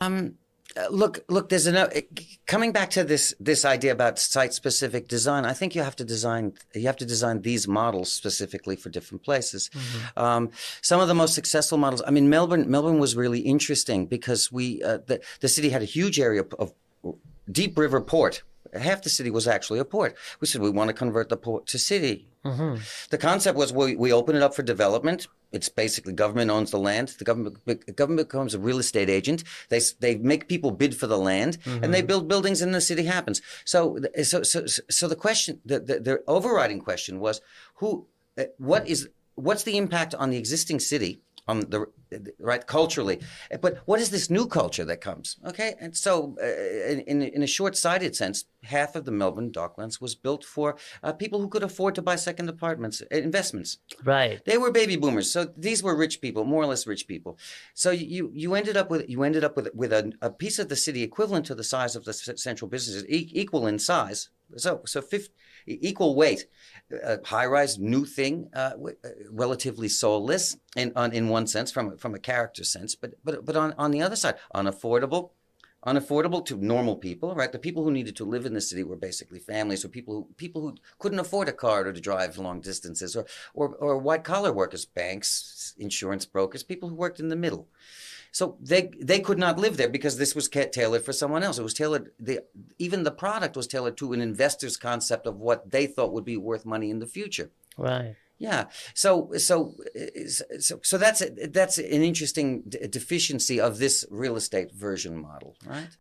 Um, look. There's coming back to this idea about site-specific design. I think you have to design these models specifically for different places. Some of the most successful models. I mean, Melbourne was really interesting because the city had a huge area of deep river port. Half the city was actually a port. We said we want to convert the port to city. The concept was we open it up for development. It's basically government owns the land. The government becomes a real estate agent. They make people bid for the land, and they build buildings, and the city happens. So the question, the overriding question was what's the impact on the existing city on the right culturally, but what is this new culture that comes? Okay, and so in a short-sighted sense, half of the Melbourne Docklands was built for people who could afford to buy second apartments, investments. Right. They were baby boomers, so these were rich people, more or less rich people. So you ended up with a piece of the city equivalent to the size of the central businesses, equal in size. So equal weight, high-rise, new thing, relatively soulless, in one sense, from a character sense, but on the other side, unaffordable to normal people, right? The people who needed to live in the city were basically families, or people who couldn't afford a car to drive long distances, or white-collar workers, banks, insurance brokers, people who worked in the middle. So they could not live there because this was tailored for someone else. It was tailored. Even the product was tailored to an investor's concept of what they thought would be worth money in the future. Right. Yeah. So that's an interesting deficiency of this real estate version model, right?